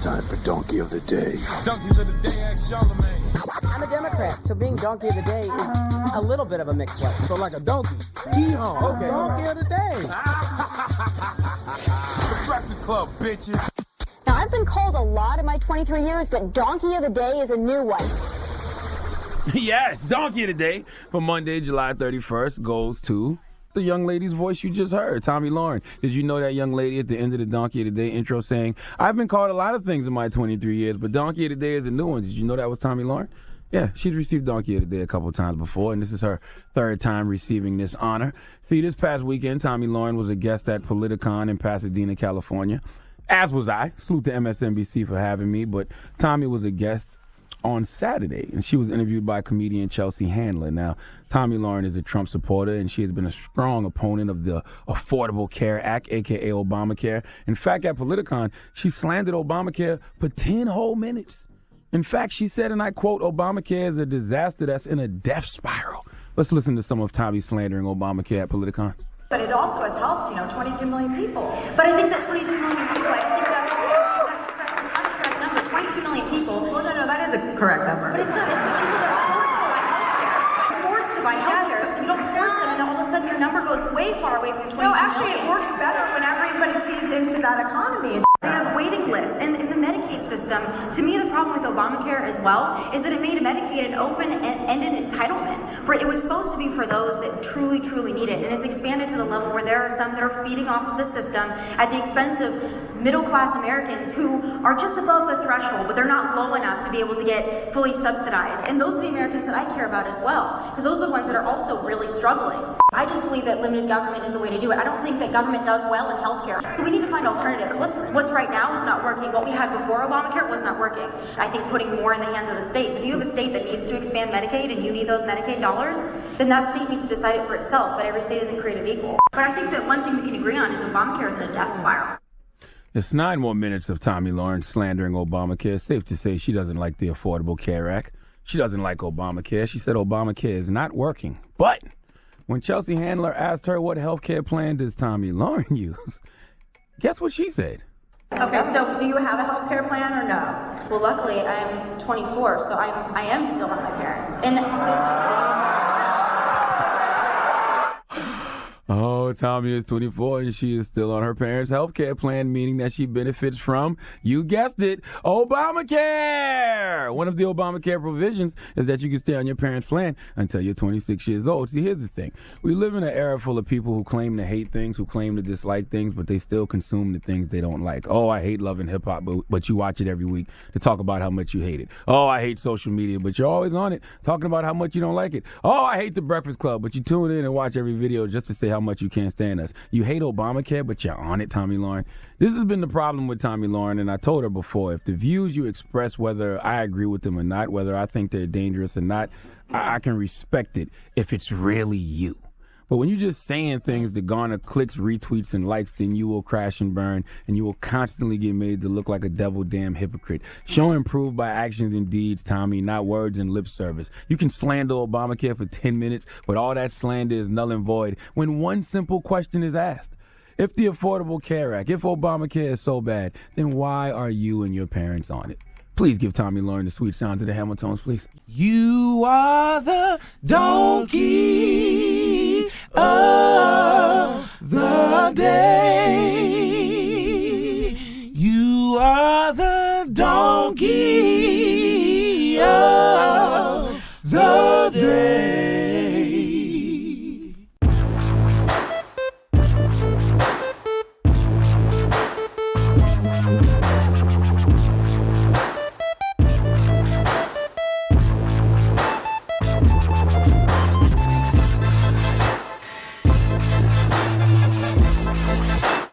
time for Donkey of the Day. Donkeys of the Day, ask Charlemagne. I'm a Democrat, so being Donkey of the Day is a little bit of a mixed blessing. So like a donkey. Hee-haw. Okay. Donkey of the Day. The Breakfast Club, bitches. Now, I've been called a lot in my 23 years, but Donkey of the Day is a new one. Yes, Donkey of the Day for Monday, July 31st goes to the young lady's voice you just heard, Tomi Lahren. Did you know that young lady at the end of the Donkey of the Day intro saying, I've been called a lot of things in my 23 years, but Donkey of the Day is a new one. Did you know that was Tomi Lahren? Yeah, she'd received Donkey of the Day a couple times before, and this is her third time receiving this honor. See, this past weekend, Tomi Lahren was a guest at Politicon in Pasadena, California, as was I. Salute to MSNBC for having me, but Tomi was a guest on Saturday, and she was interviewed by comedian Chelsea Handler. Now, Tomi Lahren is a Trump supporter, and she has been a strong opponent of the Affordable Care Act, a.k.a. Obamacare. In fact, at Politicon, she slandered Obamacare for 10 whole minutes. In fact, she said, and I quote, Obamacare is a disaster that's in a death spiral. Let's listen to some of Tomi slandering Obamacare at Politicon. But it also has helped, 22 million people. But I think that 22 million people, I think that's not a correct number. 22 million people. Well, no, that is a correct number. But it's not. It's the people that are forced to buy healthcare. So you don't force them, and then all of a sudden your number goes way far away from 22 million. No, actually, it works better when everybody feeds into that economy. They have waiting lists. And in the Medicaid system, to me, the problem with Obamacare as well is that it made Medicaid an open-ended entitlement. It was supposed to be for those that truly, truly need it. And it's expanded to the level where there are some that are feeding off of the system at the expense of middle-class Americans who are just above the threshold, but they're not low enough to be able to get fully subsidized. And those are the Americans that I care about as well, because those are the ones that are also really struggling. I just believe that limited government is the way to do it. I don't think that government does well in healthcare. So we need to find alternatives. What's right now is not working. What we had before Obamacare was not working. I think putting more in the hands of the states. If you have a state that needs to expand Medicaid and you need those Medicaid dollars, then that state needs to decide it for itself, but every state isn't created equal. But I think that one thing we can agree on is Obamacare is in a death spiral. It's 9 more minutes of Tomi Lahren slandering Obamacare. It's safe to say she doesn't like the Affordable Care Act. She doesn't like Obamacare. She said Obamacare is not working. But when Chelsea Handler asked her what health care plan does Tomi Lahren use, guess what she said? Okay, so do you have a health care plan or no? Well, luckily I'm 24, so I am still on my parents. And Oh, Tomi is 24 and she is still on her parents' health care plan, meaning that she benefits from, you guessed it, Obamacare. One of the Obamacare provisions is that you can stay on your parents' plan until you're 26 years old. See, here's the thing. We live in an era full of people who claim to hate things, who claim to dislike things, but they still consume the things they don't like. Oh, I hate love and hip-hop, but you watch it every week to talk about how much you hate it. Oh, I hate social media, but you're always on it talking about how much you don't like it. Oh, I hate the Breakfast Club, but you tune in and watch every video just to say how much you can't stand us. You hate Obamacare, but you're on it, Tomi Lahren. This has been the problem with Tomi Lahren, and I told her before, if the views you express, whether I agree with them or not, whether I think they're dangerous or not, I can respect it if it's really you. But when you're just saying things to garner clicks, retweets, and likes, then you will crash and burn, and you will constantly get made to look like a devil-damn hypocrite. Show and prove by actions and deeds, Tomi, not words and lip service. You can slander Obamacare for 10 minutes, but all that slander is null and void when one simple question is asked. If the Affordable Care Act, if Obamacare is so bad, then why are you and your parents on it? Please give Tomi Lahren the sweet sounds of the Hamiltons, please. You are the donkey of the day.